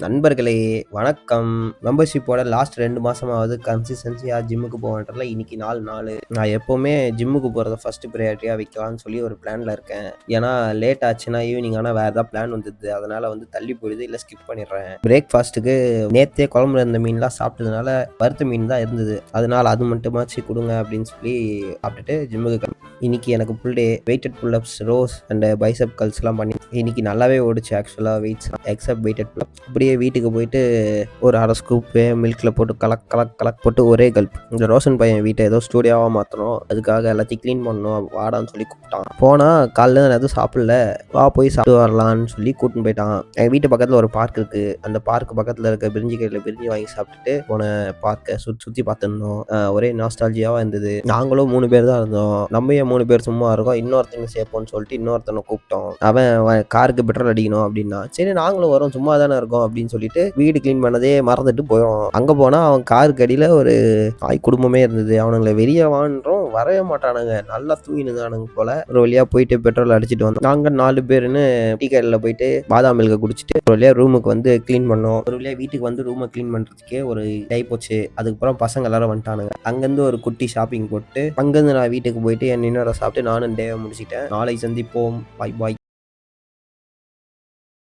நண்பர்களே வணக்கம். மெம்பர்ஷிப்போட லாஸ்ட் 2 மாசமாவது கன்சிஸ்டன்சியா ஜிம்முக்கு போவேன்றதுல இன்னைக்கு நாள். நான் எப்பவுமே ஜிம்முக்கு போறத ஃபர்ஸ்ட் பிரையாரிட்டியா வைக்கலாம்னு சொல்லி ஒரு பிளான்ல இருக்கேன். ஏன்னா லேட் ஆச்சுன்னா ஈவினிங் ஆனா வேற ஏதாவது பிளான் வந்துடுது. அதனால தள்ளி போயிடுது, இல்ல ஸ்கிப் பண்ணிடுறேன். பிரேக்ஃபாஸ்ட்டுக்கு நேத்தே குழம்புல இருந்த மீன்லாம் சாப்பிட்டதுனால வறுத்த மீன் தான் இருந்தது. அதனால அது மட்டுமாச்சு கொடுங்க அப்படின்னு சொல்லி சாப்பிட்டுட்டு ஜிம்முக்கு இன்னைக்கு எனக்கு full day weighted pull ups, rows and bicep கல்ஸ்லாம் பண்ணி இன்னைக்கு நல்லாவே ஓடுச்சு. ஆக்சுவலாக weights except weighted pull ups. அப்படியே வீட்டுக்கு போயிட்டு ஒரு அரை ஸ்கூப்பு மில்கில் போட்டு கலக் போட்டு ஒரே கல்ப். இந்த ரோஷன் பையன் வீட்டை ஏதோ ஸ்டூடியோவாக மாற்றணும், அதுக்காக எல்லாத்தையும் க்ளீன் பண்ணணும் வாடான்னு சொல்லி கூப்பிட்டான். போனால் காலையில் நான் எதுவும் சாப்பிடல, வா போய் சாப்பிட்டு வரலான்னு சொல்லி கூட்டின்னு போயிட்டான். எங்கள் வீட்டு பக்கத்தில் ஒரு பார்க் இருக்குது. அந்த பார்க் பக்கத்தில் இருக்க பிரிஞ்சி கடையில் பிரிஞ்சி வாங்கி சாப்பிட்டுட்டு போன பார்க்கை சுற்றி பார்த்துருந்தோம். ஒரே நாஸ்டாலஜியாவாக இருந்தது. நாங்களும் 3 பேர் தான் இருந்தோம். நம்ம 3 பேர் சும்மா இருக்கோம், இன்னொருத்தங்க சேர்ப்போம்னு சொல்லிட்டு இன்னொருத்தனை கூப்பிட்டோம். அவன் காருக்கு பெட்ரோல் அடிக்கணும் அப்படின்னா, சரி நாங்களும் வரோம் சும்மா தானே இருக்கோம் அப்படின்னு சொல்லிட்டு வீடு கிளீன் பண்ணதே மறந்துட்டு போயிடும். அங்க போனா அவன் காருக்கு அடியில ஒரு தாய் குடும்பமே இருந்தது. அவனுங்களை வெளியே வான்றோம், வரவே மாட்டானுங்க, நல்லா தூங்கினுதானுங்க போல. ஒரு வழியா போயிட்டு பெட்ரோல் அடிச்சுட்டு வந்தோம். நாங்க 4 பேருன்னு டீ கடையில் போயிட்டு பாதாம் மில்க குடிச்சிட்டு ஒரு வழியா ரூமுக்கு கிளீன் பண்ணோம். ஒரு வழியா வீட்டுக்கு ரூமை கிளீன் பண்றதுக்கே ஒரு டை போச்சு. அதுக்கப்புறம் பசங்க எல்லாரும் வந்துட்டானுங்க. அங்கிருந்து ஒரு குட்டி ஷாப்பிங் போட்டு அங்கிருந்து நான் வீட்டுக்கு போயிட்டு என் இன்னொரு சாப்பிட்டு நானும் டேவை முடிச்சிட்டேன். நாளை சந்திப்போம். பாய் பாய்.